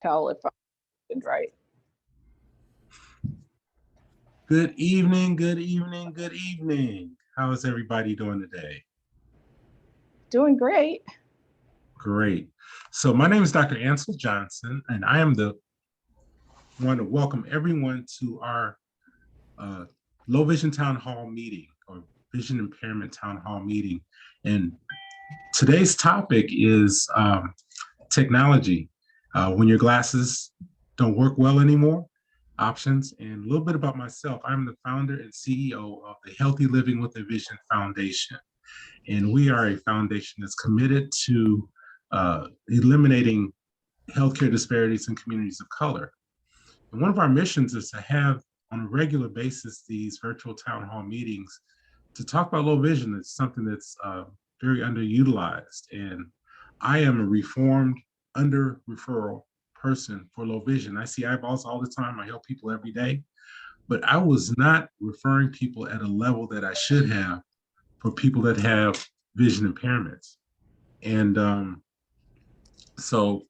Tell if I'm right. Good evening, good evening, good evening. How is everybody doing today? Doing great. Great. So my name is Dr. Ansel Johnson, and I am the one to welcome everyone to our Low Vision Town Hall meeting, or Vision Impairment Town Hall meeting. And today's topic is technology. When your glasses don't work well anymore, options. And a little bit about myself. I'm the founder and CEO of the Healthy Living with a Vision Foundation. And we are a foundation that's committed to eliminating healthcare disparities in communities of color. And one of our missions is to have on a regular basis these virtual town hall meetings to talk about low vision. It's something that's very underutilized. And I am a reformed, under referral person for low vision. I see eyeballs all the time. I help people every day, but I was not referring people at a level that I should have for people that have vision impairments. And so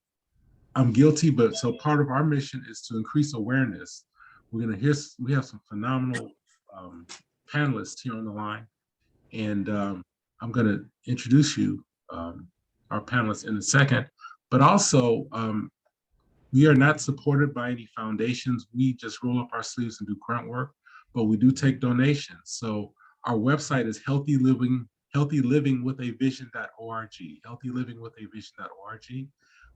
I'm guilty, but so part of our mission is to increase awareness. We have some phenomenal panelists here on the line, and I'm gonna introduce you, our panelists, in a second, but also we are not supported by any foundations. We just roll up our sleeves and do grunt work, but we do take donations. So our website is healthylivingwithavision.org, healthylivingwithavision.org.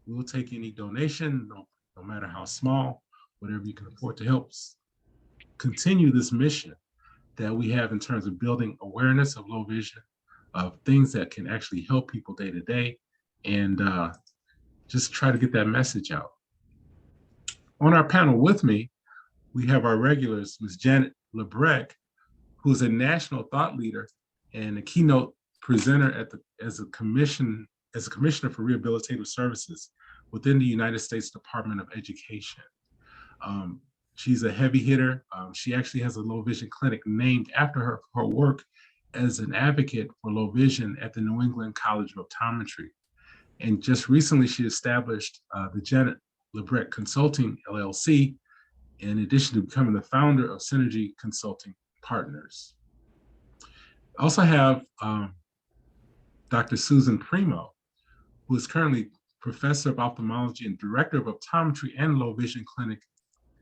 We will take any donation, no matter how small, whatever you can afford to help continue this mission that we have in terms of building awareness of low vision, of things that can actually help people day to day, and just try to get that message out. On our panel with me, we have our regulars, Ms. Janet Lebrecht, who is a national thought leader and a keynote presenter as a commissioner for rehabilitative services within the United States Department of Education. She's a heavy hitter. She actually has a low vision clinic named after her work as an advocate for low vision at the New England College of Optometry. And just recently, she established the Janet Lebrecht Consulting LLC, in addition to becoming the founder of Synergy Consulting Partners. I also have Dr. Susan Primo, who is currently professor of ophthalmology and director of optometry and low vision clinic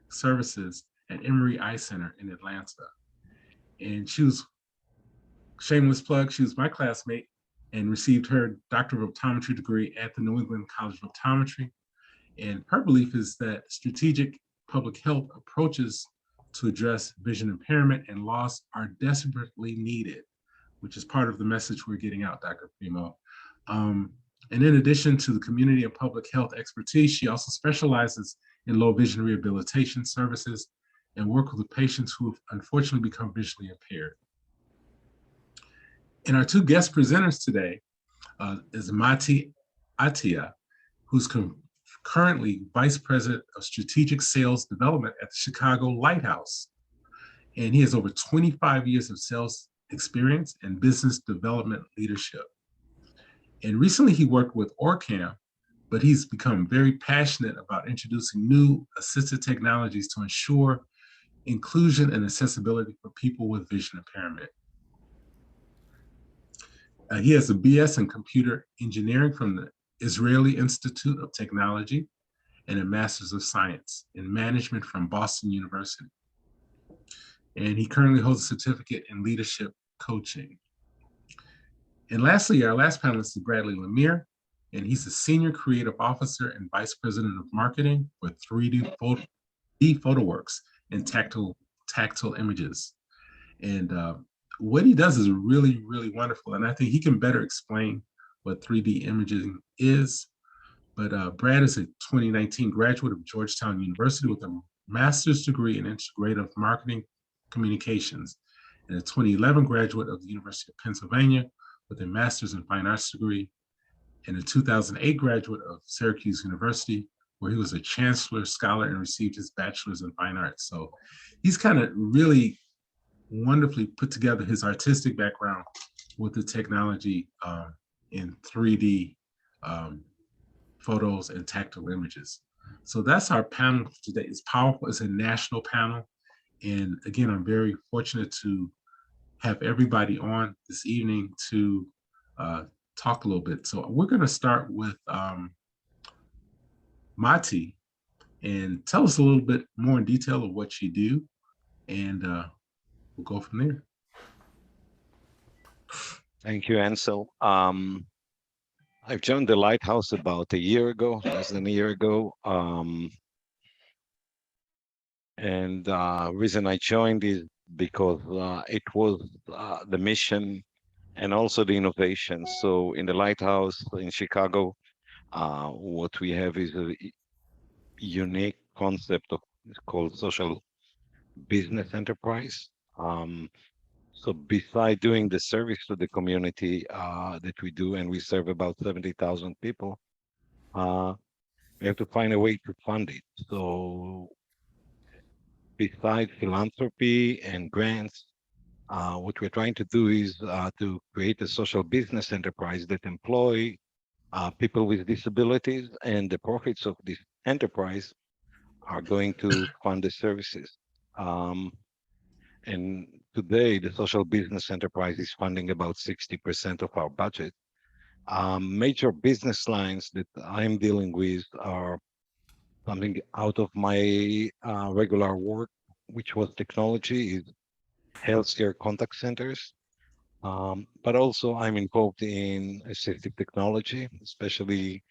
services at Emory Eye Center in Atlanta. And she was, shameless plug, she was my classmate and received her Doctor of Optometry degree at the New England College of Optometry. And her belief is that strategic public health approaches to address vision impairment and loss are desperately needed, which is part of the message we're getting out, Dr. Primo. And in addition to the community and public health expertise, she also specializes in low vision rehabilitation services and work with patients who have unfortunately become visually impaired. And our two guest presenters today is Mati Atia, who's currently Vice President of Strategic Sales Development at the Chicago Lighthouse. And he has over 25 years of sales experience and business development leadership. And recently he worked with Orcam, but he's become very passionate about introducing new assistive technologies to ensure inclusion and accessibility for people with vision impairment. He has a BS in computer engineering from the Israeli Institute of Technology and a Master's of Science in Management from Boston University. And he currently holds a certificate in leadership coaching. And lastly, our last panelist is Bradley Lemire, and he's the Senior Creative Officer and Vice President of Marketing for 3D PhotoWorks and tactile images. And what he does is really, really wonderful. And I think he can better explain what 3D imaging is. But Brad is a 2019 graduate of Georgetown University with a master's degree in integrative marketing communications, and a 2011 graduate of the University of Pennsylvania with a master's in fine arts degree, and a 2008 graduate of Syracuse University, where he was a chancellor scholar and received his bachelor's in fine arts. So he's kind of really wonderfully put together his artistic background with the technology in 3D um, photos and tactile images. So that's our panel today. It's powerful. It's a national panel. And again, I'm very fortunate to have everybody on this evening to uh, talk a little bit. So we're going to start with Mati and tell us a little bit more in detail of what you do, and we'll go from there. Thank you, Ansel. I've joined the Lighthouse about a year ago, less than a year ago. And reason I joined is because it was the mission and also the innovation. So in the Lighthouse in Chicago, what we have is a unique concept of it's called social business enterprise. Um, so beside doing the service to the community that we do, and we serve about 70,000 people, uh, we have to find a way to fund it. So besides philanthropy and grants, what we're trying to do is to create a social business enterprise that employ people with disabilities, and the profits of this enterprise are going to fund the services. Um, and today, the social business enterprise is funding about 60% of our budget. Major business lines that I'm dealing with are something out of my regular work, which was technology, is healthcare contact centers. But also, I'm involved in assistive technology, especially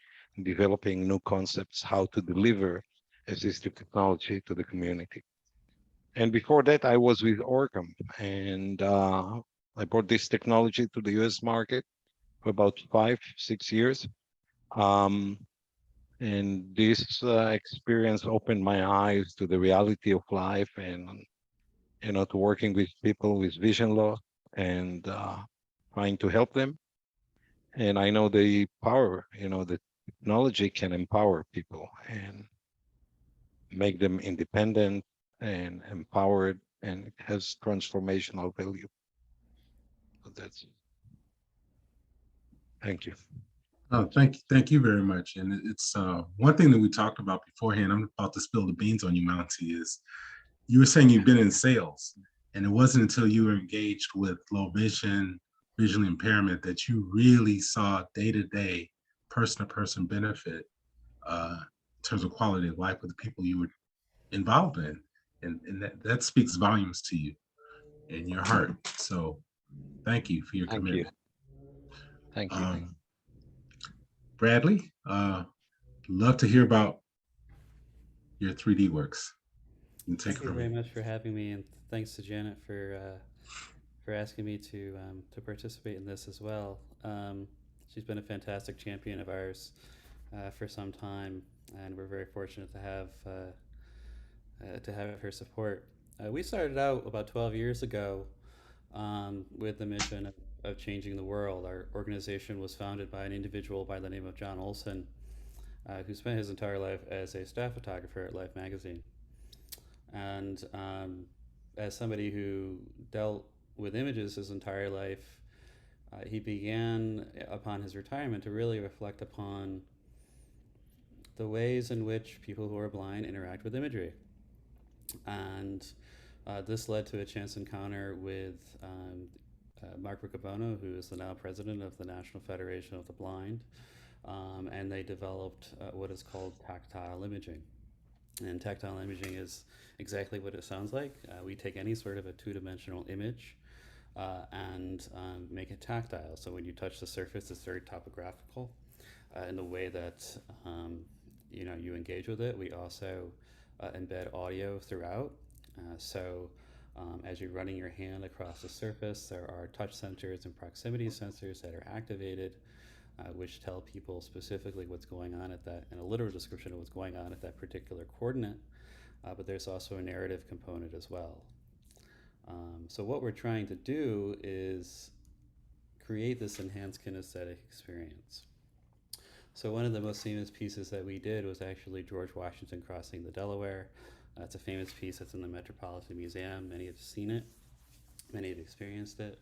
developing new concepts how to deliver assistive technology to the community. And before that, I was with Orcam, and I brought this technology to the US market for about 5, 6 years. Um, and this experience opened my eyes to the reality of life, and to working with people with vision loss, and trying to help them. And I know the power, the technology can empower people and make them independent and empowered, and it has transformational value. So that's thank you. Thank you very much. And it's one thing that we talked about beforehand. I'm about to spill the beans on you, Mountie. Is you were saying you've been in sales, and it wasn't until you were engaged with low vision, visual impairment, that you really saw day to day, person to person benefit in terms of quality of life with the people you were involved in, and that speaks volumes to you and your heart. So thank you for your Thank you. commitment. Thank you. Um, Bradley, love to hear about your 3D works. You can take Thank it you from very here. much for having me, and thanks to Janet for asking me to participate in this as well. She's been a fantastic champion of ours for some time, and we're very fortunate to have her support. We started out about 12 years ago with the mission of changing the world. Our organization was founded by an individual by the name of John Olson, who spent his entire life as a staff photographer at Life magazine. And as somebody who dealt with images his entire life, he began upon his retirement to really reflect upon the ways in which people who are blind interact with imagery. And this led to a chance encounter with Mark Riccobono, who is the now president of the National Federation of the Blind. And they developed what is called tactile imaging. And tactile imaging is exactly what it sounds like. We take any sort of a two-dimensional image and make it tactile. So when you touch the surface, it's very topographical in the way that you engage with it. We also embed audio throughout. As you're running your hand across the surface, there are touch sensors and proximity sensors that are activated, which tell people specifically what's going on at that, and a literal description of what's going on at that particular coordinate. But there's also a narrative component as well. So what we're trying to do is create this enhanced kinesthetic experience. So one of the most famous pieces that we did was actually George Washington crossing the Delaware. It's a famous piece that's in the Metropolitan Museum. Many have seen it. Many have experienced it.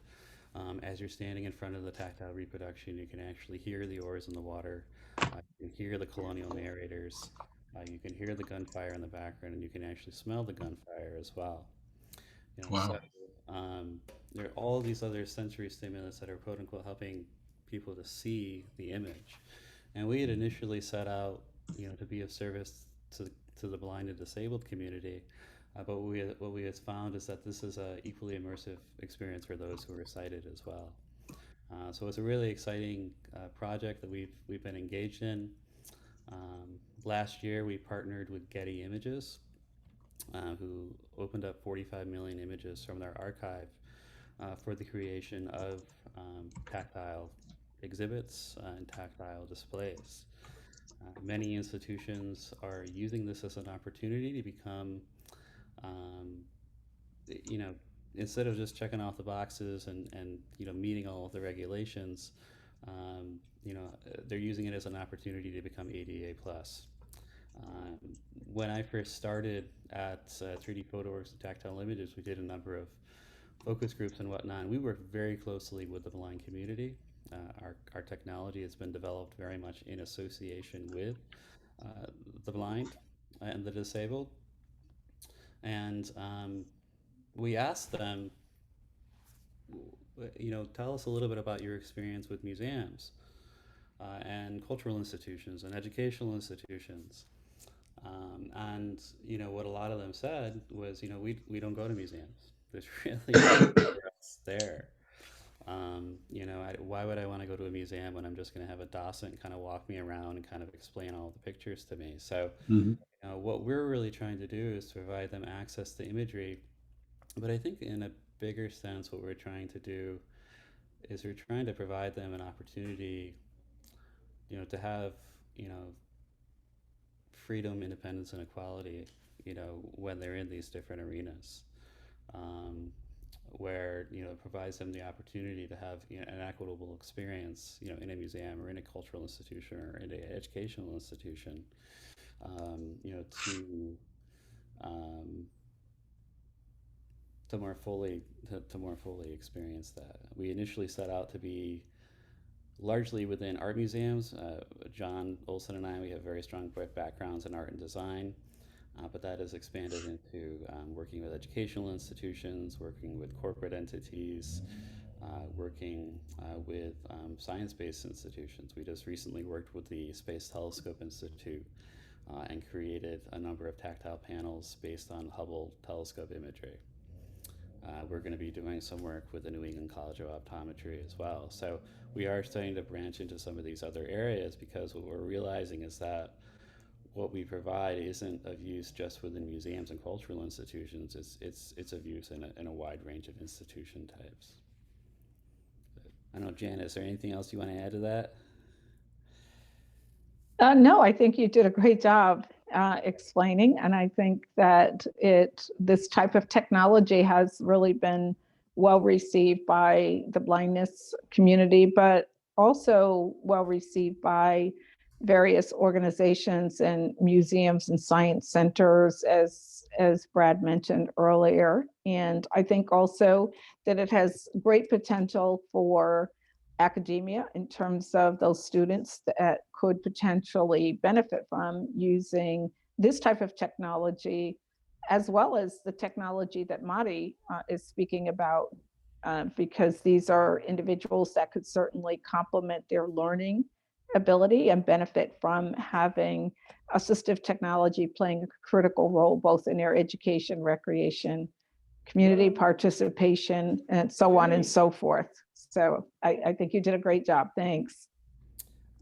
As you're standing in front of the tactile reproduction, you can actually hear the oars in the water. You can hear the colonial narrators. You can hear the gunfire in the background, and you can actually smell the gunfire as well. You know, so Wow. um, there are all these other sensory stimulus that are quote unquote helping people to see the image. And we had initially set out, to be of service to the blind and disabled community. But what we have found is that this is a equally immersive experience for those who are sighted as well. So it's a really exciting project that we've been engaged in. Last year, we partnered with Getty Images, who opened up 45 million images from their archive for the creation of tactile exhibits and tactile displays. Many institutions are using this as an opportunity to become, um, you know, instead of just checking off the boxes and meeting all of the regulations, they're using it as an opportunity to become ADA plus. Um, when I first started at 3D Photoworks and Tactile Images, we did a number of focus groups and whatnot. And we work very closely with the blind community. Our technology has been developed very much in association with the blind and the disabled. And we asked them, tell us a little bit about your experience with museums and cultural institutions and educational institutions. And what a lot of them said was, we don't go to museums. There's really nothing for us there. Why would I want to go to a museum when I'm just going to have a docent kind of walk me around and kind of explain all the pictures to me? So, Mhm. what we're really trying to do is to provide them access to imagery. But I think in a bigger sense, what we're trying to do is we're trying to provide them an opportunity, to have, you know, freedom, independence, and equality, when they're in these different arenas. Um, where it provides them the opportunity to have an equitable experience, in a museum or in a cultural institution or in an educational institution, to um, to more fully experience that. We initially set out to be largely within art museums. John Olson and I, we have very strong backgrounds in art and design. But that has expanded into working with educational institutions, working with corporate entities, working with science-based institutions. We just recently worked with the Space Telescope Institute and created a number of tactile panels based on Hubble telescope imagery. We're going to be doing some work with the New England College of Optometry as well. So we are starting to branch into some of these other areas because what we're realizing is that what we provide isn't of use just within museums and cultural institutions. It's of use in a wide range of institution types. I don't know, Jan, is there anything else you want to add to that? No, I think you did a great job explaining, and I think that this type of technology has really been well received by the blindness community, but also well received by various organizations and museums and science centers, as Brad mentioned earlier. And I think also that it has great potential for academia in terms of those students that could potentially benefit from using this type of technology, as well as the technology that Madi is speaking about, because these are individuals that could certainly complement their learning ability and benefit from having assistive technology playing a critical role both in their education, recreation, community participation, and so on and so forth. So I think you did a great job. Thanks.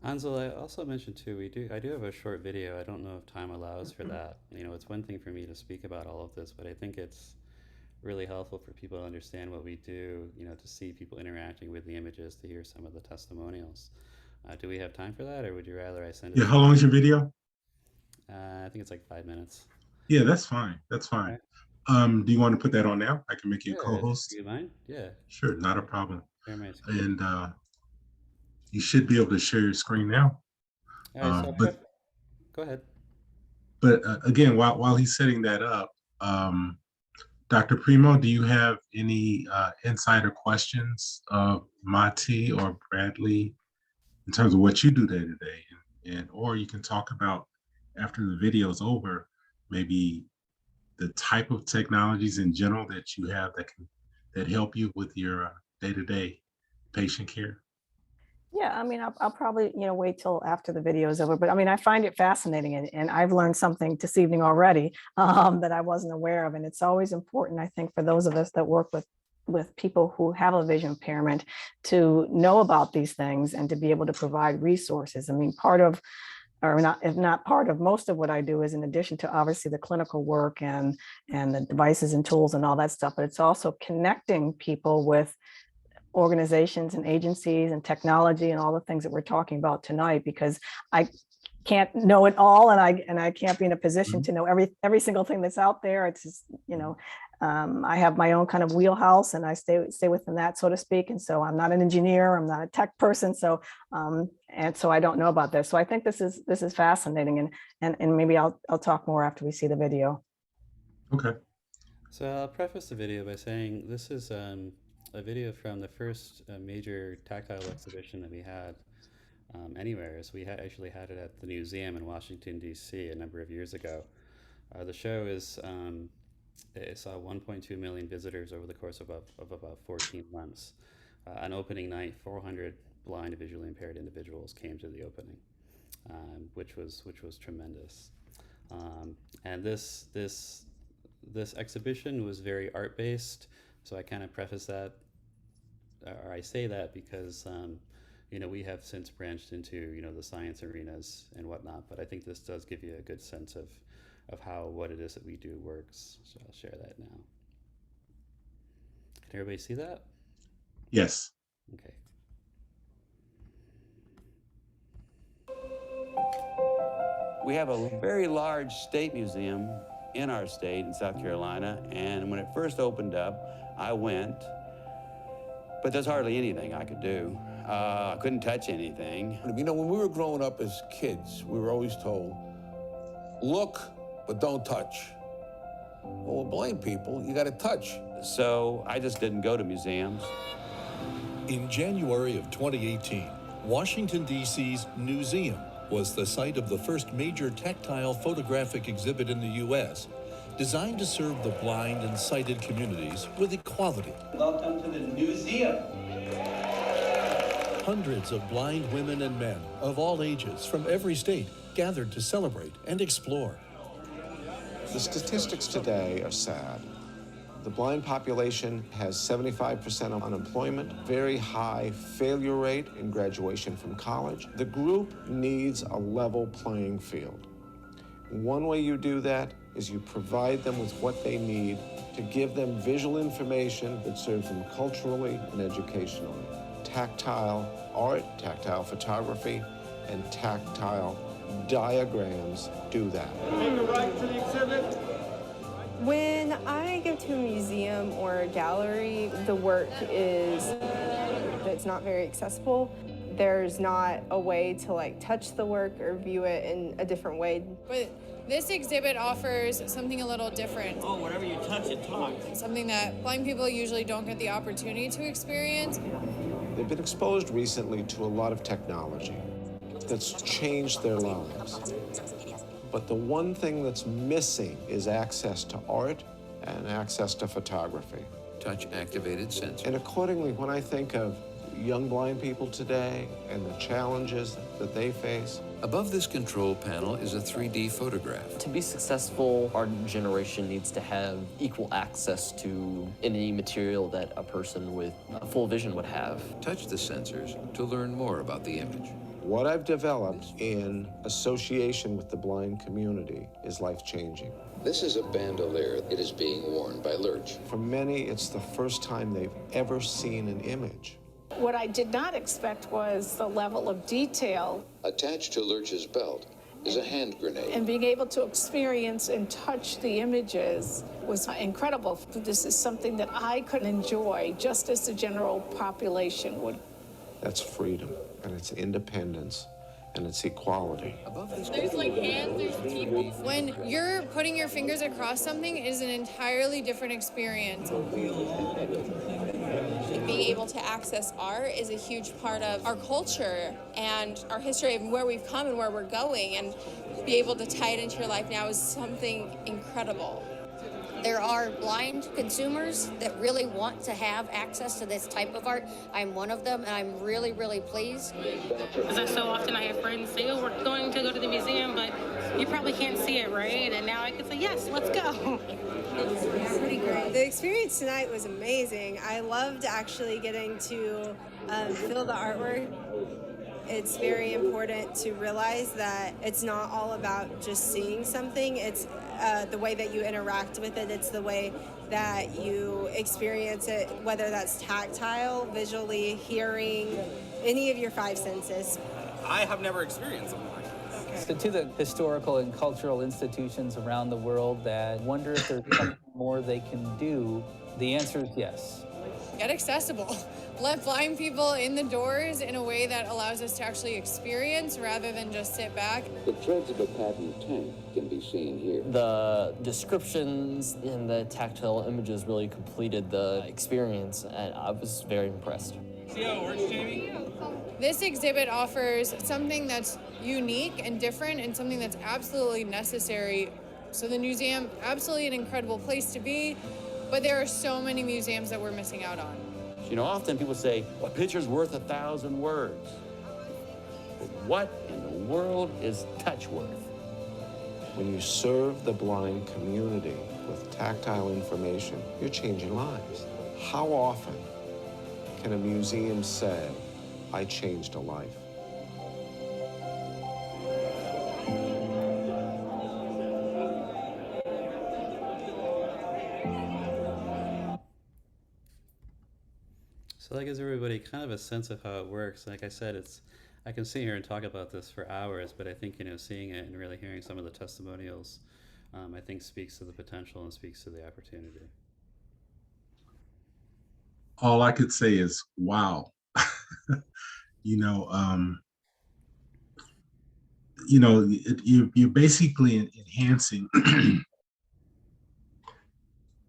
Ansel, I also mentioned too, I do have a short video. I don't know if time allows for that. It's one thing for me to speak about all of this, but I think it's really helpful for people to understand what we do, to see people interacting with the images, to hear some of the testimonials. Do we have time for that, or would you rather I send it? Yeah, how long is your video? I think it's like 5 minutes. Yeah, that's fine. That's fine. Do you want to put that on now? I can make you a co-host. Do you mind? Yeah. Sure, not a problem. Share my screen. And you should be able to share your screen now. All right, so go ahead. But again, while he's setting that up, Dr. Primo, do you have any insight or questions of Mati or Bradley in terms of what you do day to day? And or you can talk about after the video is over, maybe the type of technologies in general that you have that help you with your day-to-day patient care. Yeah, I mean, I'll probably, wait till after the video is over. But I mean, I find it fascinating, and I've learned something this evening already that I wasn't aware of. And it's always important, I think, for those of us that work with people who have a vision impairment to know about these things and to be able to provide resources. I mean, part of, or not, if not part of, most of what I do is in addition to obviously the clinical work and the devices and tools and all that stuff, but it's also connecting people with organizations and agencies and technology and all the things that we're talking about tonight, because I can't know it all, and I can't be in a position to know every single thing that's out there. It's just, I have my own kind of wheelhouse, and I stay within that, so to speak. And so I'm not an engineer, I'm not a tech person, so and so I don't know about this. So I think this is fascinating, and maybe I'll talk more after we see the video. Okay. So I'll preface the video by saying this is a video from the first major tactile exhibition that we had anywhere. So we actually had it at the museum in Washington, D.C. a number of years ago. The show it saw 1.2 million visitors over the course of about 14 months. On opening night, 400 blind and visually impaired individuals came to the opening, which was tremendous. And this exhibition was very art-based. So I kind of preface that, or I say that because, we have since branched into, the science arenas and whatnot, but I think this does give you a good sense of how what it is that we do works. So I'll share that now. Can everybody see that? Yes. Okay. We have a very large state museum in our state in South Carolina, and when it first opened up, I went, but there's hardly anything I could do. I couldn't touch anything. When we were growing up as kids, we were always told, look, but don't touch. Well, with blind people, you got to touch. So I just didn't go to museums. In January of 2018, Washington, D.C.'s Newseum was the site of the first major tactile photographic exhibit in the U.S., designed to serve the blind and sighted communities with equality. Welcome to the Newseum. Hundreds of blind women and men of all ages from every state gathered to celebrate and explore. The statistics today are sad. The blind population has 75% unemployment, very high failure rate in graduation from college. The group needs a level playing field. One way you do that is you provide them with what they need to give them visual information that serves them culturally and educationally. Tactile art, tactile photography, and tactile diagrams do that. Right to the exhibit. When I go to a museum or a gallery, the work it's not very accessible. There's not a way to touch the work or view it in a different way. But this exhibit offers something a little different. Oh, whatever you touch, it talks. Something that blind people usually don't get the opportunity to experience. They've been exposed recently to a lot of technology that's changed their lives. But the one thing that's missing is access to art and access to photography. Touch-activated sensors. And accordingly, when I think of young blind people today and the challenges that they face. Above this control panel is a 3D photograph. To be successful, our generation needs to have equal access to any material that a person with full vision would have. Touch the sensors to learn more about the image. What I've developed in association with the blind community is life-changing. This is a bandolier. It is being worn by Lurch. For many, it's the first time they've ever seen an image. What I did not expect was the level of detail. Attached to Lurch's belt is a hand grenade. And being able to experience and touch the images was incredible. This is something that I could enjoy just as the general population would. That's freedom, and it's independence, and it's equality. There's like hands, there's people. When you're putting your fingers across something, it is an entirely different experience. Being able to access art is a huge part of our culture and our history and where we've come and where we're going, and be able to tie it into your life now is something incredible. There are blind consumers that really want to have access to this type of art. I'm one of them, and I'm really, really pleased. Because so often I have friends say, oh, we're going to go to the museum, but you probably can't see it, right? And now I can say, yes, let's go. It's pretty great. The experience tonight was amazing. I loved actually getting to feel the artwork. It's very important to realize that it's not all about just seeing something. It's the way that you interact with it. It's the way that you experience it, whether that's tactile, visually, hearing, any of your five senses. I have never experienced something like this. So to the historical and cultural institutions around the world that wonder if there's something more they can do, the answer is yes. Get accessible. Let blind people in the doors in a way that allows us to actually experience rather than just sit back. The treads of a patent tank can be seen here. The descriptions and the tactile images really completed the experience, and I was very impressed. See how it works, Jamie? This exhibit offers something that's unique and different and something that's absolutely necessary. So the museum, absolutely an incredible place to be, but there are so many museums that we're missing out on. You know, often people say, a picture's worth 1,000 words. But what in the world is touch worth? When you serve the blind community with tactile information, you're changing lives. How often can a museum say, I changed a life? So that gives everybody kind of a sense of how it works. Like I said, I can sit here and talk about this for hours, but I think, seeing it and really hearing some of the testimonials, I think speaks to the potential and speaks to the opportunity. All I could say is, wow. You're basically enhancing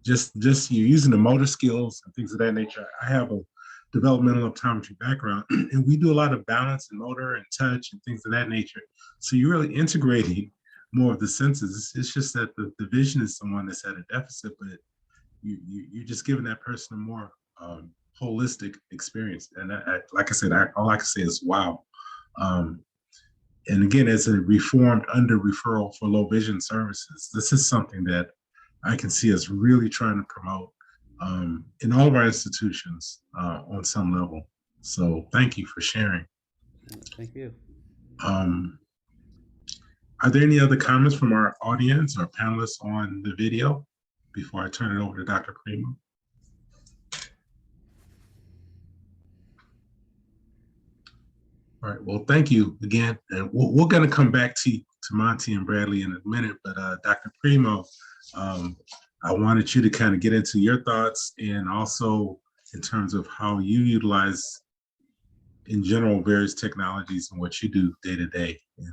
just you're using the motor skills and things of that nature. I have a developmental optometry background, and we do a lot of balance and motor and touch and things of that nature. So you're really integrating more of the senses. It's just that the vision is someone that's at a deficit, but you're just giving that person a more holistic experience. And like I said, all I can say is wow. And again, as a reformed under referral for low vision services, this is something that I can see us really trying to promote in all of our institutions on some level. So thank you for sharing. Thank you. Are there any other comments from our audience or panelists on the video before I turn it over to Dr. Primo? All right, well, thank you again. And we're going to come back to Monty and Bradley in a minute, but Dr. Primo, I wanted you to kind of get into your thoughts and also in terms of how you utilize, in general, various technologies and what you do day to day in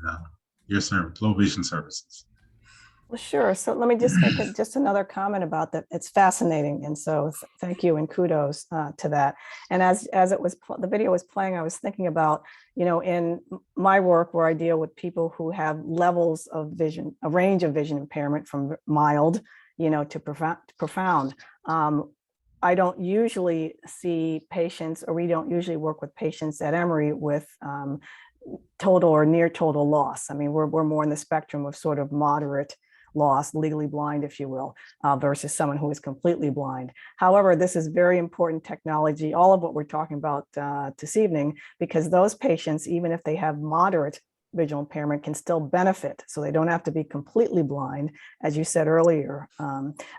your service, low vision services. Well, sure. So let me just make just another comment about that. It's fascinating. And so thank you and kudos to that. And as it was, the video was playing, I was thinking about, in my work where I deal with people who have levels of vision, a range of vision impairment from mild, to profound. I don't usually see patients, or we don't usually work with patients at Emory with total or near total loss. I mean, we're more in the spectrum of sort of moderate loss, legally blind, if you will, versus someone who is completely blind. However, this is very important technology, all of what we're talking about this evening, because those patients, even if they have moderate visual impairment, can still benefit. So they don't have to be completely blind, as you said earlier,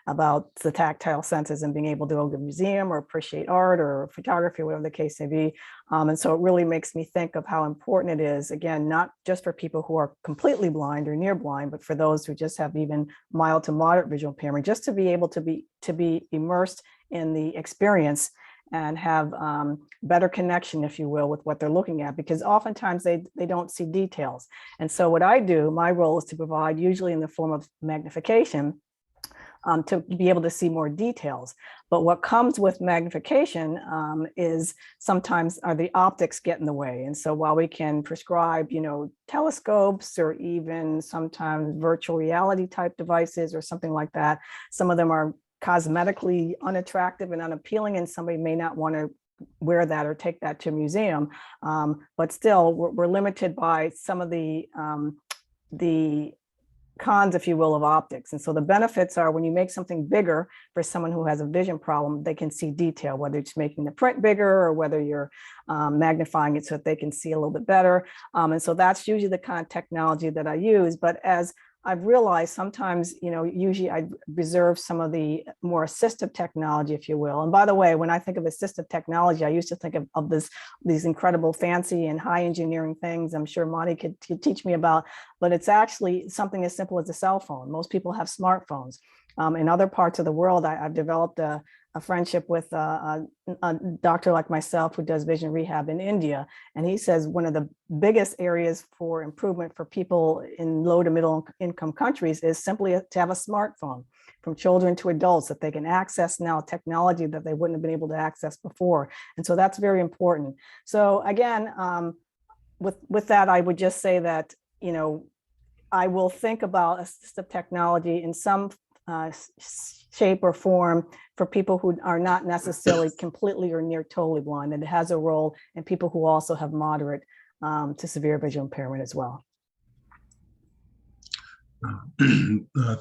about the tactile senses and being able to go to a museum or appreciate art or photography, whatever the case may be. And so it really makes me think of how important it is, again, not just for people who are completely blind or near blind, but for those who just have even mild to moderate visual impairment, just to be able to be immersed in the experience and have better connection, if you will, with what they're looking at, because oftentimes they don't see details. And so what I do, my role is to provide, usually in the form of magnification, to be able to see more details. But what comes with magnification is sometimes the optics get in the way. And so while we can prescribe, telescopes or even sometimes virtual reality type devices or something like that, some of them are cosmetically unattractive and unappealing, and somebody may not want to wear that or take that to a museum. But still, we're limited by some of the cons, if you will, of optics. And so the benefits are when you make something bigger for someone who has a vision problem, they can see detail, whether it's making the print bigger or whether you're magnifying it so that they can see a little bit better. And so that's usually the kind of technology that I use. But as I've realized sometimes, usually I reserve some of the more assistive technology, if you will. And by the way, when I think of assistive technology, I used to think of these incredible fancy and high engineering things I'm sure Monty could teach me about, but it's actually something as simple as a cell phone. Most people have smartphones. In other parts of the world, I've developed a friendship with a doctor like myself who does vision rehab in India. And he says one of the biggest areas for improvement for people in low to middle income countries is simply to have a smartphone, from children to adults, that they can access now technology that they wouldn't have been able to access before. And so that's very important. So again, with that, I would just say that, I will think about assistive technology in some shape or form for people who are not necessarily completely or near totally blind. And it has a role in people who also have moderate to severe visual impairment as well.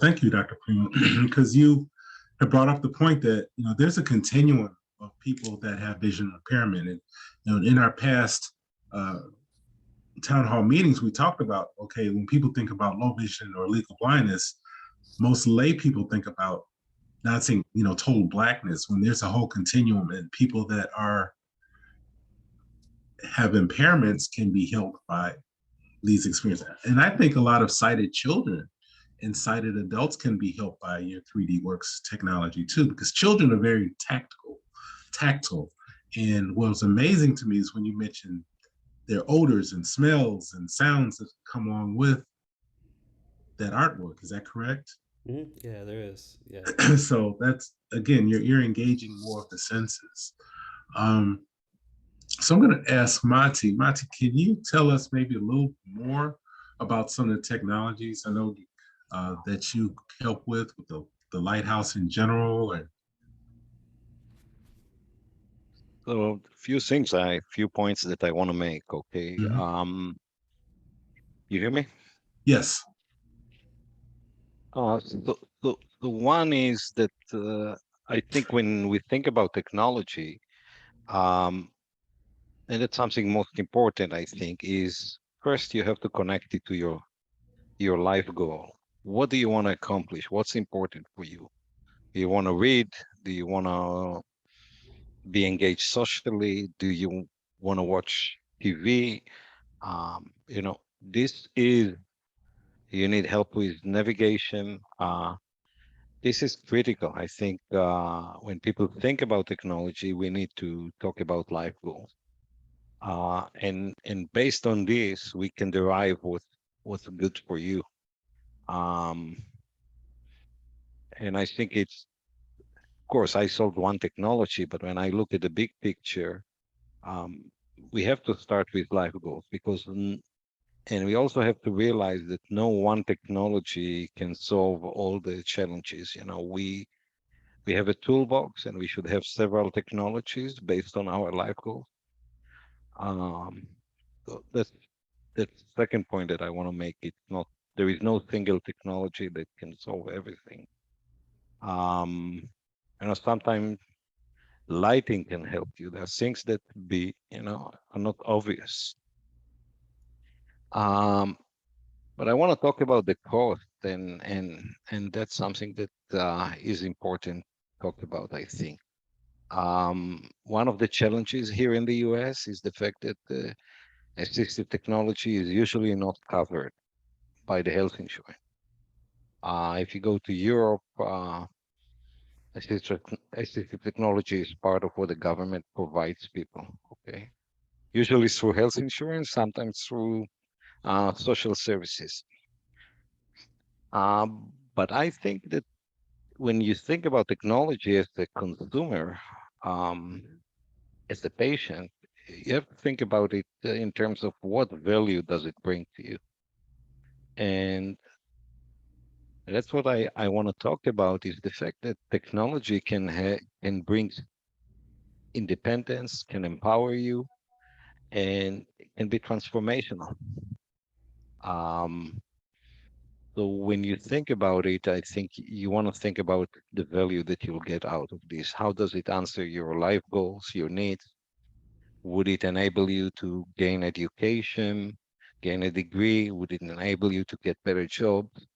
Thank you, Dr. Primo, because you have brought up the point that there's a continuum of people that have vision impairment, and in our past town hall meetings, we talked about, okay, when people think about low vision or legal blindness, most lay people think about not saying, total blackness, when there's a whole continuum, and people that have impairments can be helped by these experiences. And I think a lot of sighted children and sighted adults can be helped by your 3D Works technology too, because children are very tactile. And what's amazing to me is when you mention their odors and smells and sounds that come along with that artwork. Is that correct? Mm-hmm. Yeah, there is. Yeah. So that's, again, you're engaging more of the senses. So I'm going to ask Mati. Mati, can you tell us maybe a little more about some of the technologies I know that you help with the lighthouse in general? So a few points that I want to make. Okay. Mm-hmm. You hear me? Yes. The one is that I think when we think about technology, and that's something most important, I think, is first you have to connect it to your life goal. What do you want to accomplish? What's important for you? Do you want to read? Do you want to be engaged socially? Do you want to watch TV? This is, you need help with navigation. This is critical. I think when people think about technology, we need to talk about life goals. And based on this, we can derive what's good for you. And I think it's, of course, I solved one technology, but when I look at the big picture, we have to start with life goals, because, and we also have to realize that no one technology can solve all the challenges. We have a toolbox, and we should have several technologies based on our life goals. So that's the second point that I want to make. It's not, there is no single technology that can solve everything. Sometimes lighting can help you. There are things that are not obvious. But I want to talk about the cost, and that's something that is important to talk about, I think. One of the challenges here in the US is the fact that assistive technology is usually not covered by the health insurance. If you go to Europe, Assistive technology is part of what the government provides people. Okay, usually through health insurance, sometimes through social services. But I think that when you think about technology as a consumer, um, as a patient, you have to think about it in terms of what value does it bring to you. And that's what I want to talk about is the fact that technology can bring independence, can empower you, and it can be transformational. Um, so when you think about it, I think you want to think about the value that you'll get out of this. How does it answer your life goals, your needs? Would it enable you to gain education, gain a degree? Would it enable you to get better jobs?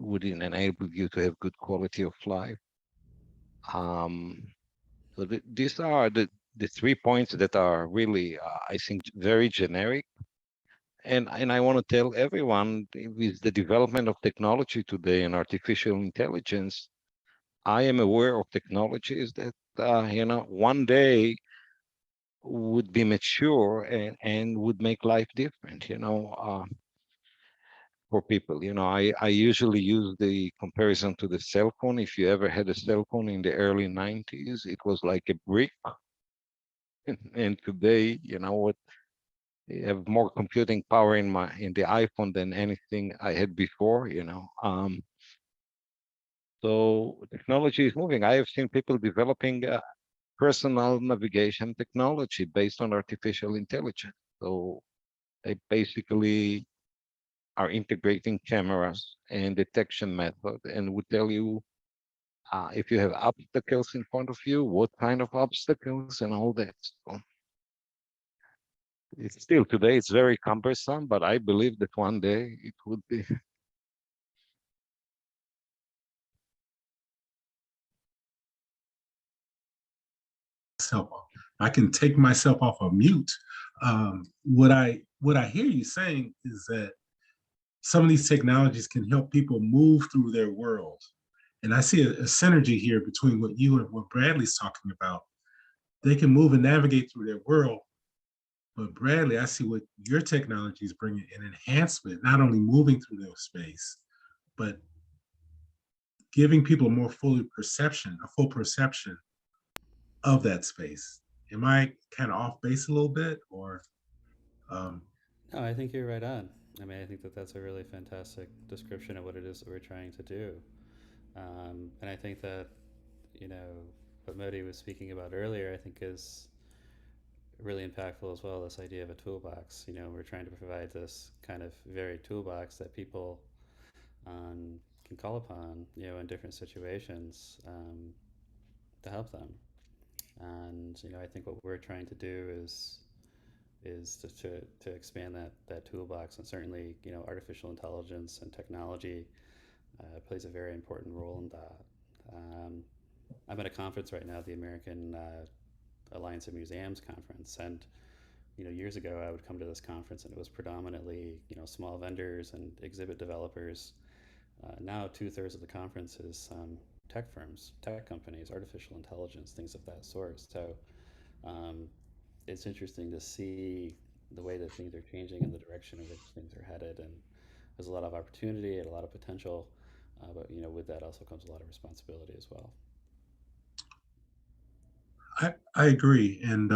Would it enable you to have good quality of life? Um, so these are the 3 points that are really, I think, very generic. And I want to tell everyone with the development of technology today and artificial intelligence, I am aware of technologies that, one day would be mature and would make life different, for people. I usually use the comparison to the cell phone. If you ever had a cell phone in the early 90s, it was like a brick. And today, what I have more computing power in the iPhone than anything I had before, So technology is moving. I have seen people developing personal navigation technology based on artificial intelligence. So they basically are integrating cameras and detection method and would tell you if you have obstacles in front of you, what kind of obstacles and all that. So it's still today, it's very cumbersome, but I believe that one day it would be. I can take myself off of mute. What I hear you saying is that some of these technologies can help people move through their world. And I see a synergy here between what you and what Bradley's talking about. They can move and navigate through their world. But Bradley, I see what your technology is bringing an enhancement, not only moving through their space, but giving people a more fully perception, a full perception of that space. Am I kind of off base a little bit, or? No, I think you're right on. I mean, I think that that's a really fantastic description of what it is that we're trying to do. And I think that, you know, what Modi was speaking about earlier, I think is really impactful as well. This idea of a toolbox. We're trying to provide this kind of varied toolbox that people can call upon, in different situations to help them. And I think what we're trying to do is to expand that toolbox, and certainly artificial intelligence and technology plays a very important role in that. I'm at a conference right now, the American Alliance of Museums conference, and years ago I would come to this conference and it was predominantly small vendors and exhibit developers. Now 2/3 of the conference is tech firms, tech companies, artificial intelligence, things of that sort. So it's interesting to see the way that things are changing and the direction in which things are headed, and there's a lot of opportunity and a lot of potential, but with that also comes a lot of responsibility as well. I agree, and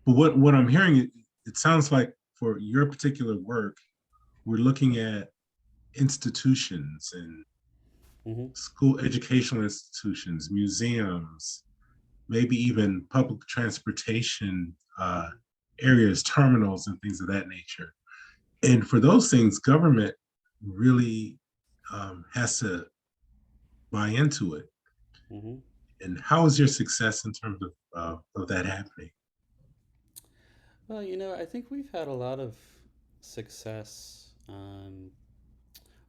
but what I'm hearing, it sounds like for your particular work, we're looking at institutions and school educational institutions, museums, maybe even public transportation areas, terminals, and things of that nature. And for those things, government really has to buy into it. And how is your success in terms of that happening? Well, I think we've had a lot of success.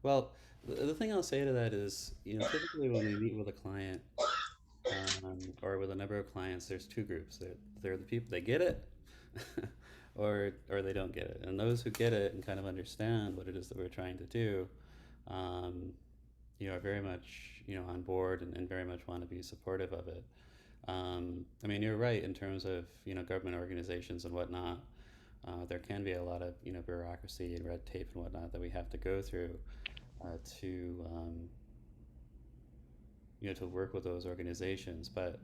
Well, the thing I'll say to that is, typically when we meet with a client, or with a number of clients, there's two groups. They're the people that get it, or they don't get it. And those who get it and kind of understand what it is that we're trying to do, are very much, on board and very much want to be supportive of it. I mean, you're right in terms of, government organizations and whatnot. There can be a lot of, bureaucracy and red tape and whatnot that we have to go through to, to work with those organizations. But,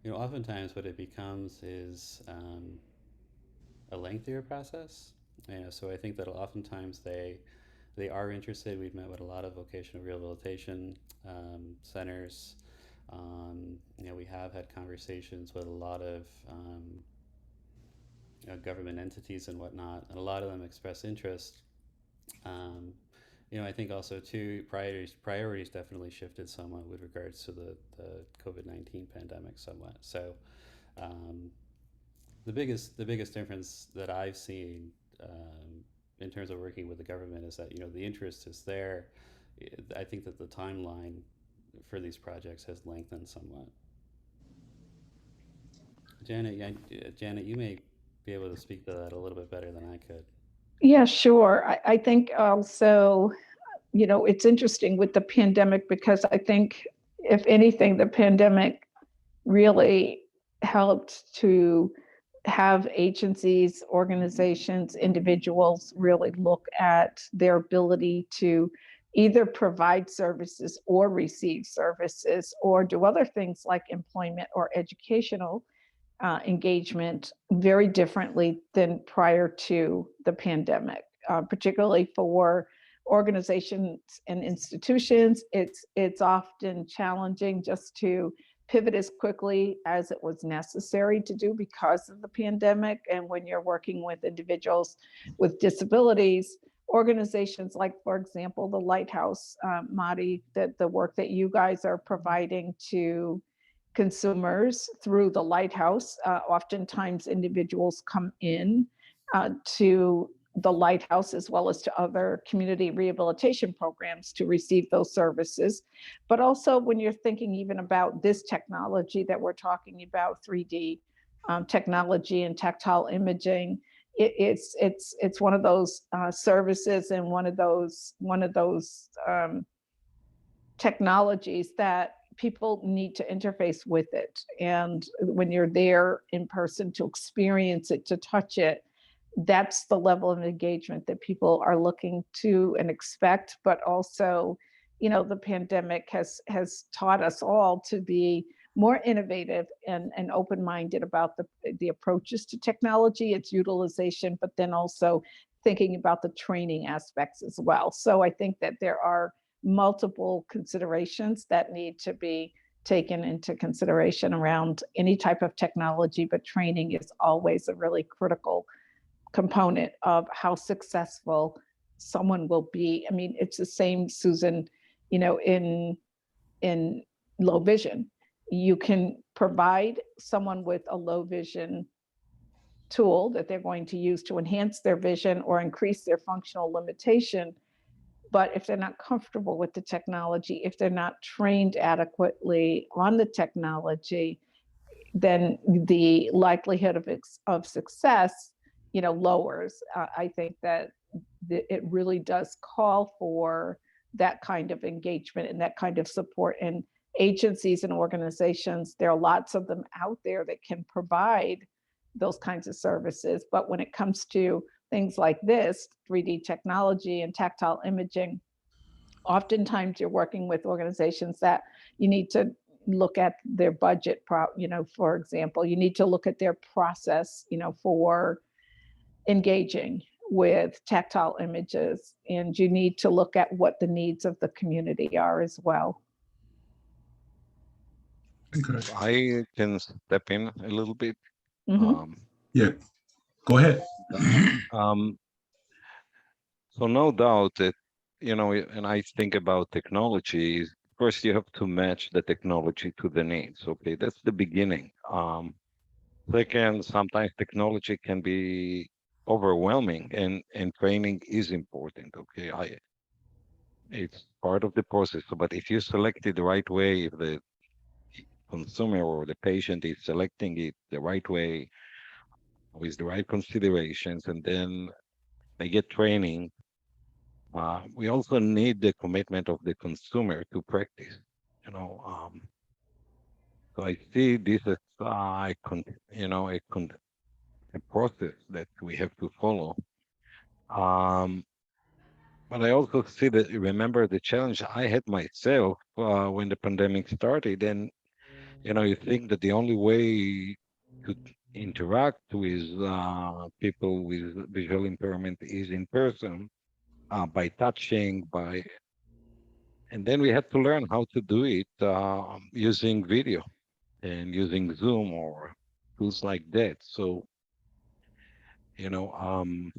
oftentimes what it becomes is a lengthier process. So I think that oftentimes they are interested. We've met with a lot of vocational rehabilitation centers. We have had conversations with a lot of government entities and whatnot, and a lot of them express interest. I think also too priorities definitely shifted somewhat with regards to the COVID-19 pandemic somewhat. So the biggest difference that I've seen in terms of working with the government is that the interest is there. I think that the timeline for these projects has lengthened somewhat. Janet, you may be able to speak to that a little bit better than I could. Yeah, sure. I think also, it's interesting with the pandemic, because I think, if anything, the pandemic really helped to have agencies, organizations, individuals really look at their ability to either provide services or receive services or do other things like employment or educational engagement very differently than prior to the pandemic, particularly for organizations and institutions. It's often challenging just to pivot as quickly as it was necessary to do because of the pandemic. And when you're working with individuals with disabilities, organizations like, for example, the Lighthouse, Madi, the work that you guys are providing to consumers through the Lighthouse. Oftentimes individuals come in to the Lighthouse as well as to other community rehabilitation programs to receive those services. But also when you're thinking even about this technology that we're talking about, 3D technology and tactile imaging, it's one of those services and one of those technologies that people need to interface with it. And when you're there in person to experience it, to touch it, that's the level of engagement that people are looking to and expect. But also, the pandemic has taught us all to be more innovative and open-minded about the approaches to technology, its utilization, but then also thinking about the training aspects as well. So I think that there are multiple considerations that need to be taken into consideration around any type of technology, but training is always a really critical component of how successful someone will be. I mean, it's the same, Susan, in low vision. You can provide someone with a low vision tool that they're going to use to enhance their vision or increase their functional limitation. But if they're not comfortable with the technology, if they're not trained adequately on the technology, then the likelihood of success, lowers. I think that it really does call for that kind of engagement and that kind of support. And agencies and organizations, there are lots of them out there that can provide those kinds of services. But when it comes to things like this, 3D technology and tactile imaging, oftentimes you're working with organizations that you need to look at their budget, for example, you need to look at their process, for engaging with tactile images, and you need to look at what the needs of the community are as well. I can step in a little bit. Yeah, go ahead. So no doubt that, and I think about technology, first you have to match the technology to the needs. Okay, that's the beginning. Second, sometimes technology can be overwhelming, and training is important. Okay, it's part of the process. But if you select it the right way, if the consumer or the patient is selecting it the right way with the right considerations, and then they get training, we also need the commitment of the consumer to practice. You know, so I see this as a process that we have to follow. Um, but I also see that remember the challenge I had myself when the pandemic started, and you think that the only way to interact with people with visual impairment is in person, by touching, and then we had to learn how to do it using video and using Zoom or tools like that. So, you know, um,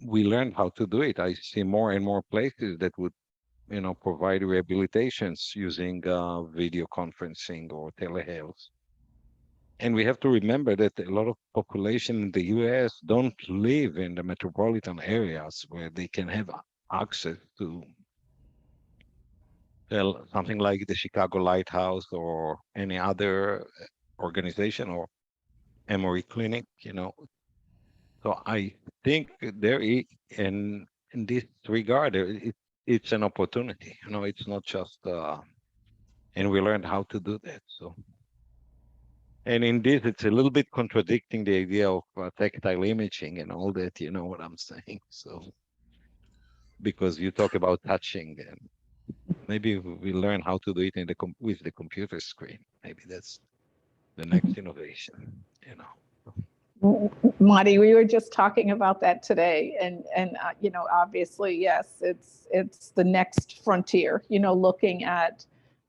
we learned how to do it. I see more and more places that would, provide rehabilitations using video conferencing or telehealth. And we have to remember that a lot of population in the US don't live in the metropolitan areas where they can have access to something like the Chicago Lighthouse or any other organization or Emory Clinic, So I think in this regard, it's an opportunity. It's not just, and we learned how to do that. So, and in this, it's a little bit contradicting the idea of tactile imaging and all that. You know what I'm saying? So, because you talk about touching, and maybe we learn how to do it with the computer screen. Maybe that's the next innovation. Marty, we were just talking about that today, and obviously, yes, it's the next frontier. Looking at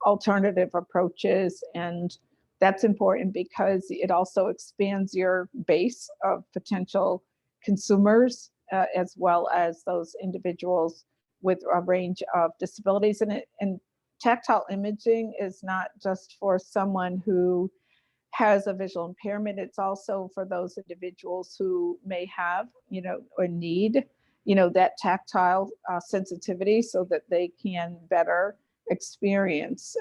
alternative approaches, and that's important because it also expands your base of potential consumers, as well as those individuals with a range of disabilities. And tactile imaging is not just for someone who has a visual impairment. It's also for those individuals who may have, or need, that tactile sensitivity so that they can better experience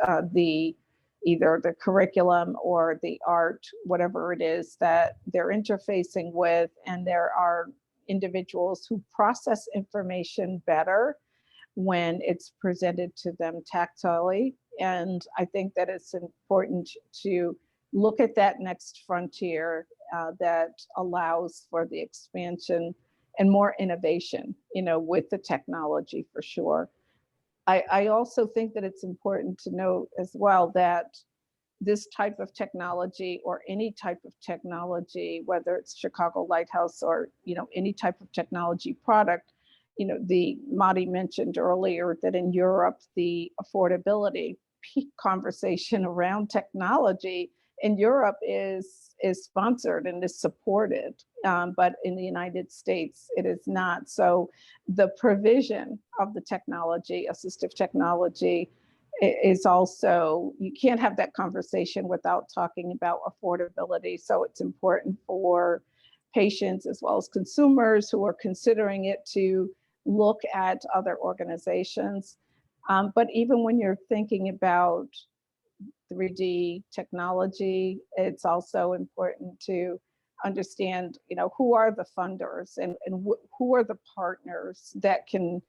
either the curriculum or the art, whatever it is that they're interfacing with. And there are individuals who process information better when it's presented to them tactilely. And I think that it's important to look at that next frontier that allows for the expansion and more innovation, with the technology for sure. I also think that it's important to note as well that this type of technology or any type of technology, whether it's Chicago Lighthouse or, any type of technology product, the Madi mentioned earlier that in Europe, the affordability conversation around technology in Europe is sponsored and is supported, but in the United States, it is not. So the provision of the technology, assistive technology, is also, you can't have that conversation without talking about affordability. So it's important for patients as well as consumers who are considering it to look at other organizations. But even when you're thinking about 3D technology, it's also important to understand, who are the funders and who are the partners that can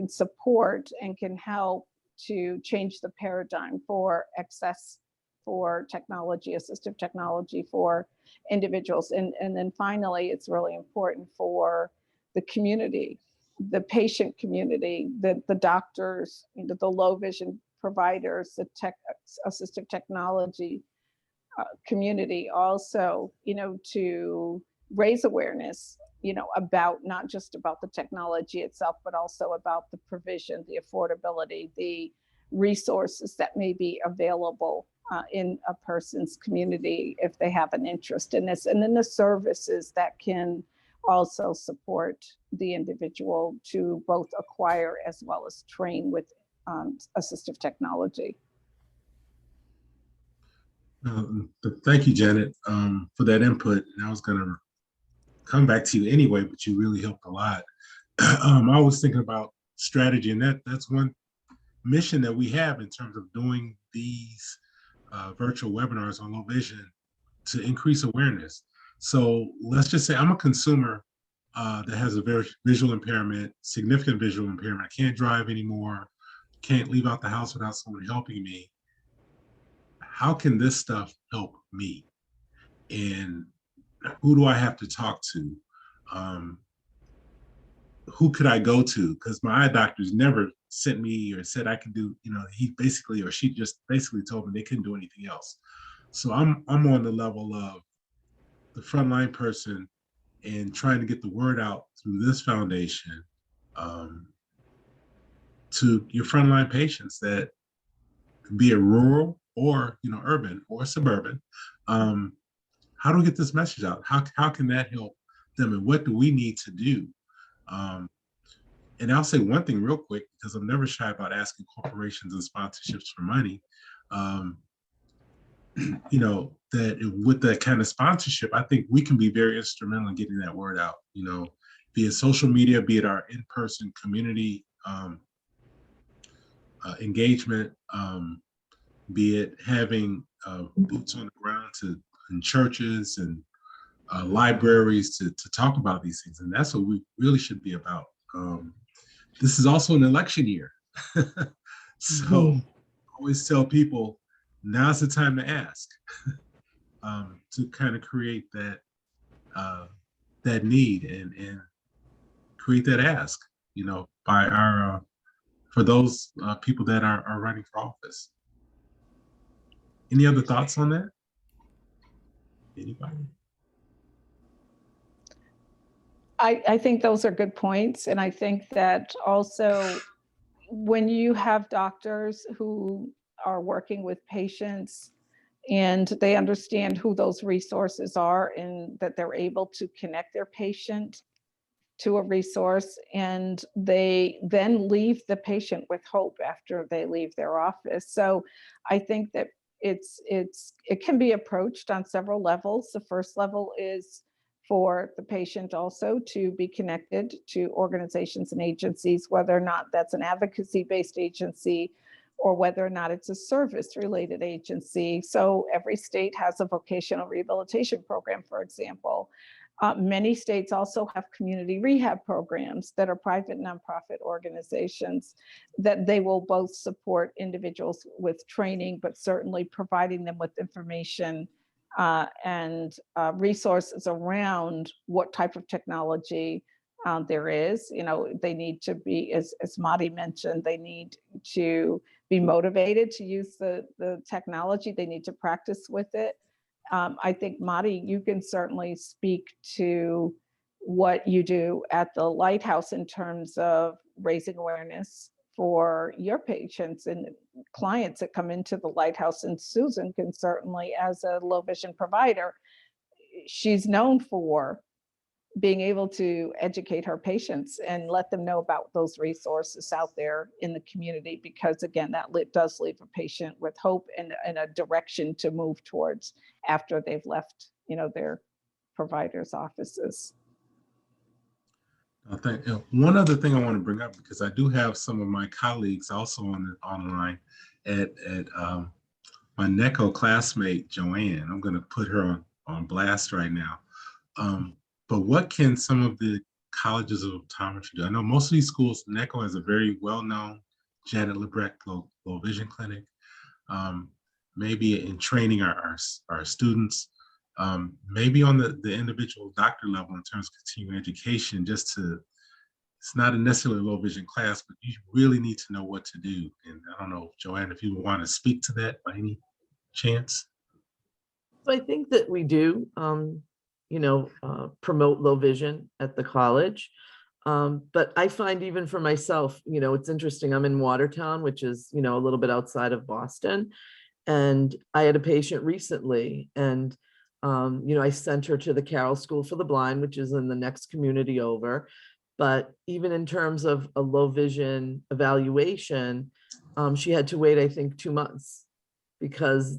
support and can help to change the paradigm for access for technology, assistive technology for individuals. And then finally, it's really important for the community, the patient community, the doctors, the low vision providers, the assistive technology community also, to raise awareness, about not just about the technology itself, but also about the provision, the affordability, the resources that may be available in a person's community if they have an interest in this, and then the services that can also support the individual to both acquire as well as train with assistive technology. Thank you, Janet, for that input. And I was going to come back to you anyway, but you really helped a lot. I was thinking about strategy, and that's one mission that we have in terms of doing these virtual webinars on low vision to increase awareness. So let's just say I'm a consumer that has a very visual impairment, significant visual impairment. I can't drive anymore, can't leave out the house without someone helping me. How can this stuff help me? And who do I have to talk to? Who could I go to? Because my eye doctors never sent me or said I could do, he basically, or she just basically told me they couldn't do anything else. So I'm on the level of the frontline person and trying to get the word out through this foundation to your frontline patients that be it rural or urban or suburban. How do we get this message out? How can that help them, and what do we need to do? And I'll say one thing real quick, because I'm never shy about asking corporations and sponsorships for money. That with that kind of sponsorship, I think we can be very instrumental in getting that word out. Be it social media, be it our in-person community engagement, be it having boots on the ground in churches and libraries to talk about these things. And that's what we really should be about. This is also an election year. So I always tell people, now's the time to ask, to kind of create that need and create that ask, by our for those people that are running for office. Any other thoughts on that? Anybody? I think those are good points. And I think that also when you have doctors who are working with patients and they understand who those resources are and that they're able to connect their patient to a resource, and they then leave the patient with hope after they leave their office. So I think that it can be approached on several levels. The first level is for the patient also to be connected to organizations and agencies, whether or not that's an advocacy-based agency or whether or not it's a service-related agency. So every state has a vocational rehabilitation program, for example. Many states also have community rehab programs that are private nonprofit organizations that they will both support individuals with training, but certainly providing them with information and resources around what type of technology there is. They need to be, as Madi mentioned, they need to be motivated to use the technology. They need to practice with it. I think, Madi, you can certainly speak to what you do at the Lighthouse in terms of raising awareness for your patients and clients that come into the Lighthouse. And Susan can certainly, as a low vision provider, she's known for being able to educate her patients and let them know about those resources out there in the community, because again, that does leave a patient with hope and a direction to move towards after they've left, their providers' offices. One other thing I want to bring up, because I do have some of my colleagues also online at my NECO classmate, Joanne. I'm going to put her on blast right now. But what can some of the colleges of optometry do? I know most of these schools, NECO has a very well-known Janet Lebrecht low vision clinic. Maybe in training our students, maybe on the individual doctor level in terms of continuing education, it's not necessarily a low vision class, but you really need to know what to do. And I don't know, Joanne, if you want to speak to that by any chance. So I think that we do, promote low vision at the college. But I find even for myself, it's interesting. I'm in Watertown, which is, a little bit outside of Boston. And I had a patient recently, and, I sent her to the Carroll School for the Blind, which is in the next community over. But even in terms of a low vision evaluation, she had to wait, I think, 2 months. Because,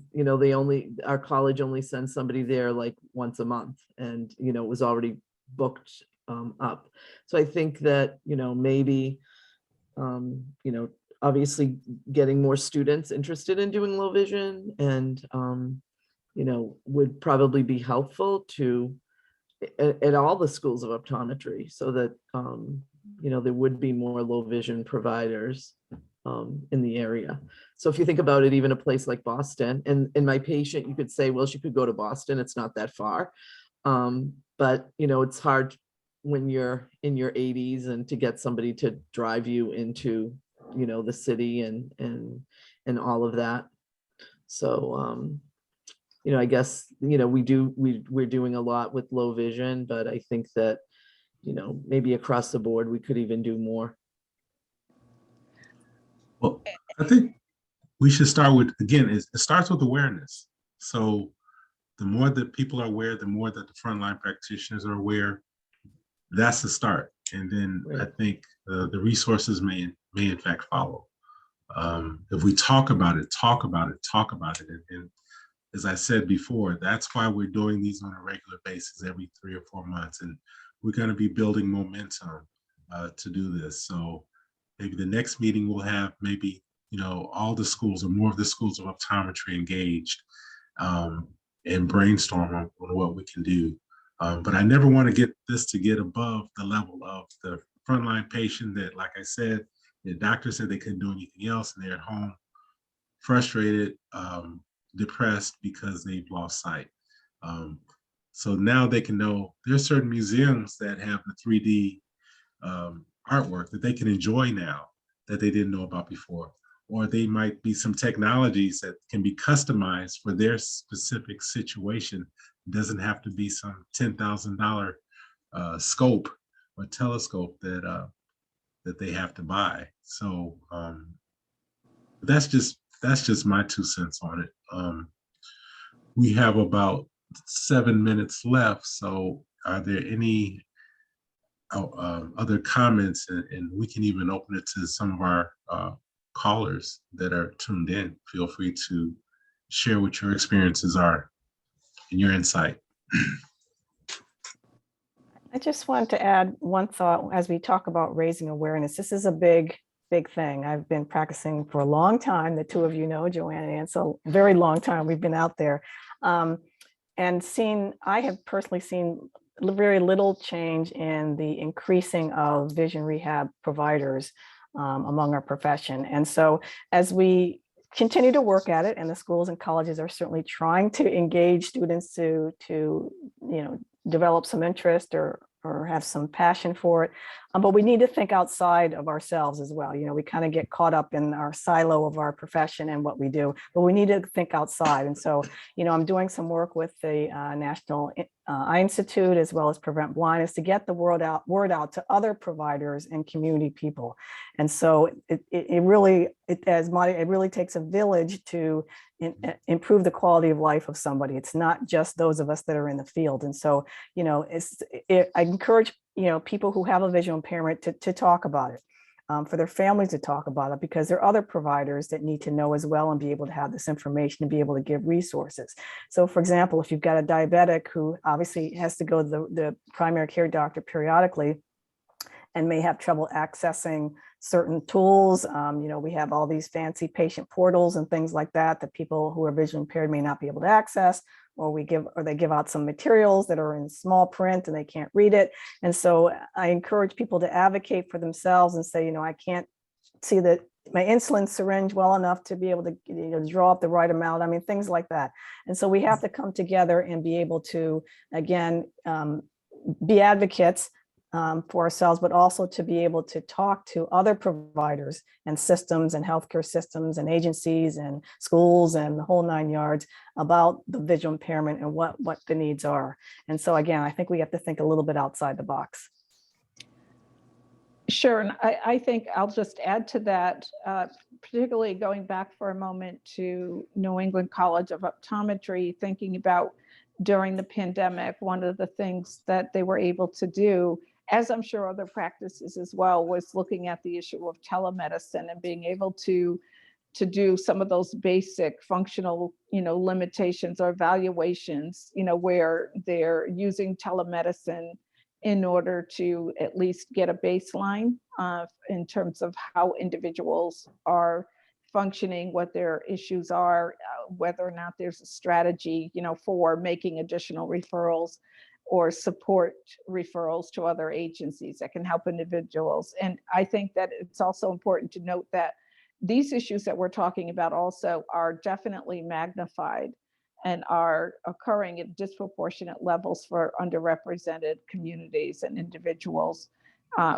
our college only sends somebody there like once a month, and, it was already booked up. So I think that, maybe, obviously getting more students interested in doing low vision and, would probably be helpful to, at all the schools of optometry, so that there would be more low vision providers in the area. So if you think about it, even a place like Boston, and my patient, you could say, well, she could go to Boston, it's not that far. But it's hard when you're in your 80s and to get somebody to drive you into the city and all of that. So I guess we're doing a lot with low vision, but I think that maybe across the board we could even do more. Well, I think we should start with, again, it starts with awareness. So the more that people are aware, the more that the frontline practitioners are aware, that's the start. And then I think the resources may in fact follow. If we talk about it. And as I said before, that's why we're doing these on a regular basis every 3 or 4 months. And we're going to be building momentum to do this. So maybe the next meeting we'll have maybe, all the schools or more of the schools of optometry engaged and brainstorm on what we can do. But I never want to get above the level of the frontline patient that, like I said, the doctor said they couldn't do anything else and they're at home frustrated, depressed because they've lost sight. So now they can know there's certain museums that have the 3D artwork that they can enjoy now that they didn't know about before. Or they might be some technologies that can be customized for their specific situation. It doesn't have to be some $10,000 scope or telescope that they have to buy. So that's just my 2 cents on it. We have about 7 minutes left. So are there any other comments? And we can even open it to some of our callers that are tuned in. Feel free to share what your experiences are and your insight. I just wanted to add one thought as we talk about raising awareness. This is a big thing. I've been practicing for a long time. The two of you know, Joanne and Ann, so very long time we've been out there. And I have personally seen very little change in the increasing of vision rehab providers among our profession. And so as we continue to work at it, and the schools and colleges are certainly trying to engage students to develop some interest or have some passion for it. But we need to think outside of ourselves as well. We kind of get caught up in our silo of our profession and what we do, but we need to think outside. And so, I'm doing some work with the National Eye Institute as well as Prevent Blindness to get the word out to other providers and community people. And so it really takes a village to improve the quality of life of somebody. It's not just those of us that are in the field. And so, I encourage, people who have a visual impairment to talk about it, for their families to talk about it, because there are other providers that need to know as well and be able to have this information and be able to give resources. So for example, if you've got a diabetic who obviously has to go to the primary care doctor periodically and may have trouble accessing certain tools. We have all these fancy patient portals and things like that people who are visually impaired may not be able to access, or they give out some materials that are in small print and they can't read it. And so I encourage people to advocate for themselves and say, I can't see my insulin syringe well enough to be able to draw up the right amount. I mean, things like that. And so we have to come together and be able to, again, be advocates for ourselves, but also to be able to talk to other providers and systems and healthcare systems and agencies and schools and the whole 9 yards about the visual impairment and what the needs are. And so again, I think we have to think a little bit outside the box. Sure, and I think I'll just add to that, particularly going back for a moment to New England College of Optometry, thinking about during the pandemic, one of the things that they were able to do, as I'm sure other practices as well, was looking at the issue of telemedicine and being able to do some of those basic functional, limitations or evaluations, where they're using telemedicine in order to at least get a baseline in terms of how individuals are functioning, what their issues are, whether or not there's a strategy, for making additional referrals. or support referrals to other agencies that can help individuals. And I think that it's also important to note that these issues that we're talking about also are definitely magnified and are occurring at disproportionate levels for underrepresented communities and individuals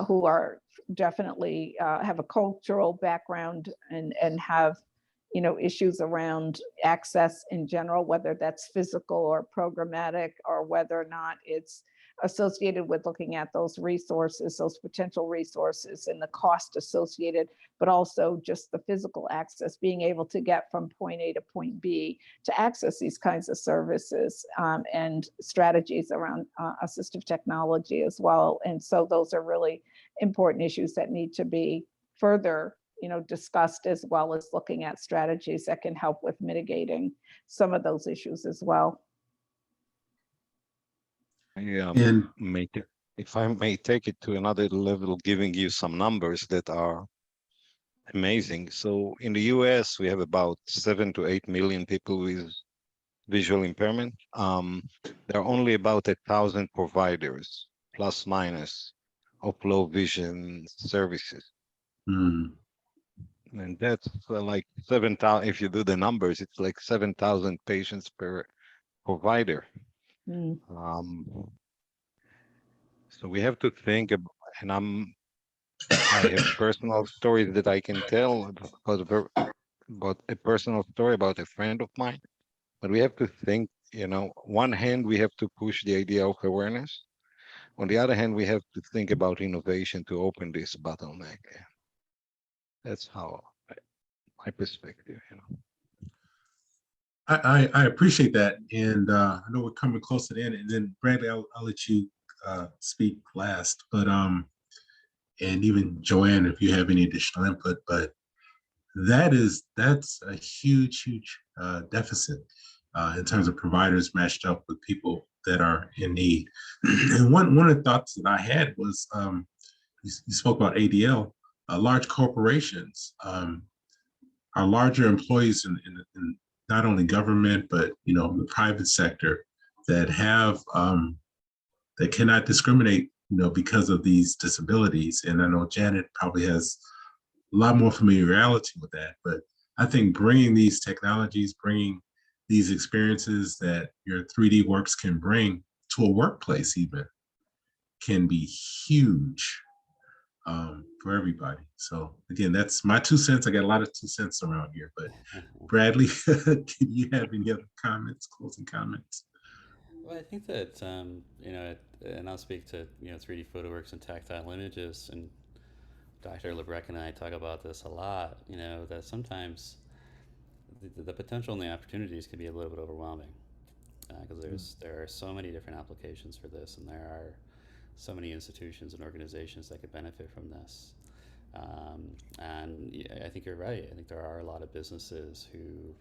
who are definitely have a cultural background and have, you know, issues around access in general, whether that's physical or programmatic, or whether or not it's associated with looking at those resources, those potential resources and the cost associated, but also just the physical access, being able to get from point A to point B to access these kinds of services, and strategies around assistive technology as well. And so those are really important issues that need to be further, you know, discussed, as well as looking at strategies that can help with mitigating some of those issues as well. And If I may take it to another level, giving you some numbers that are amazing. So in the US, we have about 7 to 8 million people with visual impairment. There are only about 1,000 providers, plus minus, of low vision services. And that's like 7,000, if you do the numbers, it's like 7,000 patients per provider. So we have to think about, and I have personal stories that I can tell about a personal story about a friend of mine, but we have to think, you know, one hand, we have to push the idea of awareness. On the other hand, we have to think about innovation to open this bottleneck. That's how my perspective, you know. I appreciate that, and I know we're coming close to the end. And then Bradley, I'll let you speak last, but and even Joanne, if you have any additional input. But that's a huge deficit in terms of providers matched up with people that are in need. And one of the thoughts that I had was, you spoke about ADL, large corporations are larger employees in not only government, but, you know, the private sector that have that cannot discriminate, you know, because of these disabilities. And I know Janet probably has a lot more familiarity with that, but I think bringing these technologies, bringing these experiences that your 3D works can bring to a workplace even, can be huge for everybody. So again, that's my 2 cents. I got a lot of 2 cents around here, but Bradley, do you have any other comments, closing comments? Well, I think that, you know, and I'll speak to, you know, 3D PhotoWorks and tactile images, and Dr. Lebrecq and I talk about this a lot, you know, that sometimes the potential and the opportunities can be a little bit overwhelming, because there are so many different applications for this, and there are so many institutions and organizations that could benefit from this. And I think you're right. I think there are a lot of businesses who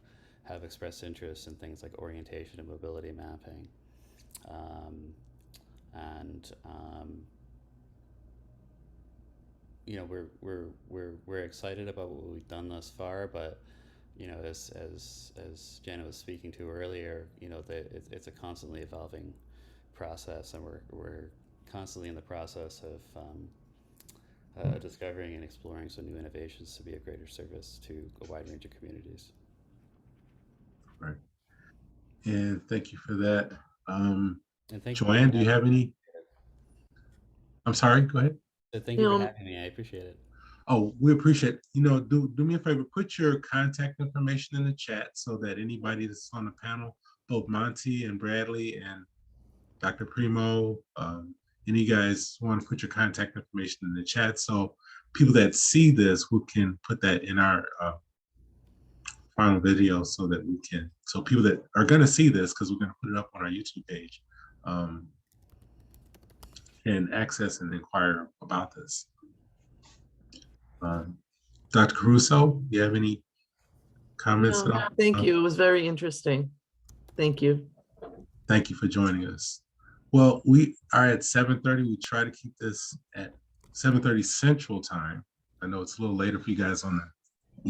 have expressed interest in things like orientation and mobility mapping. You know, we're excited about what we've done thus far, but, you know, as Janet was speaking to earlier, you know, it's a constantly evolving process, and we're constantly in the process of discovering and exploring some new innovations to be of greater service to a wide range of communities. Right. And thank you for that. And thank Joanne, do you have any? I'm sorry, go ahead. Thank you for having me. I appreciate it. Oh, we appreciate it. You know, do me a favor, put your contact information in the chat so that anybody that's on the panel, both Monty and Bradley and Dr. Primo, any of you guys want to put your contact information in the chat, so people that see this, we can put that in our final video, so that we can, so people that are going to see this, because we're going to put it up on our YouTube page, can access and inquire about this. Dr. Caruso, do you have any comments at all? Thank you. It was very interesting. Thank you. Thank you for joining us. Well, we are at 7:30. We try to keep this at 7:30 Central Time. I know it's a little later for you guys on the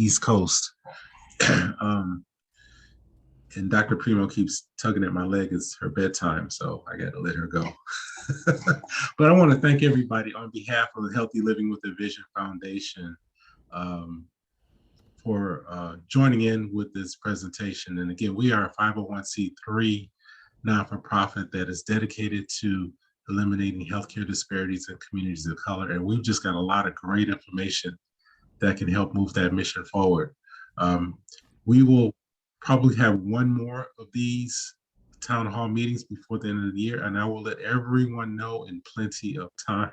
East Coast. And Dr. Primo keeps tugging at my leg. It's her bedtime, so I got to let her go. But I want to thank everybody on behalf of the Healthy Living with a Vision Foundation for joining in with this presentation. And again, we are a 501c3 not-for-profit that is dedicated to eliminating healthcare disparities in communities of color. And we've just got a lot of great information that can help move that mission forward. We will probably have one more of these town hall meetings before the end of the year, and I will let everyone know in plenty of time.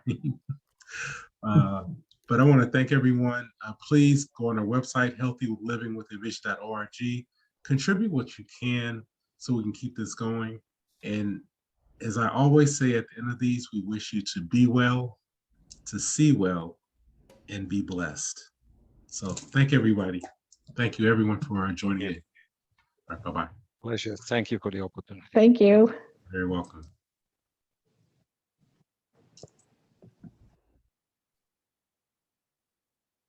But I want to thank everyone. Please go on our website, healthylivingwithavision.org. Contribute what you can so we can keep this going. And as I always say at the end of these, we wish you to be well, to see well, and be blessed. So thank everybody. Thank you everyone for joining in. All right, bye-bye. Pleasure. Thank you for the opportunity. Thank you. Very welcome.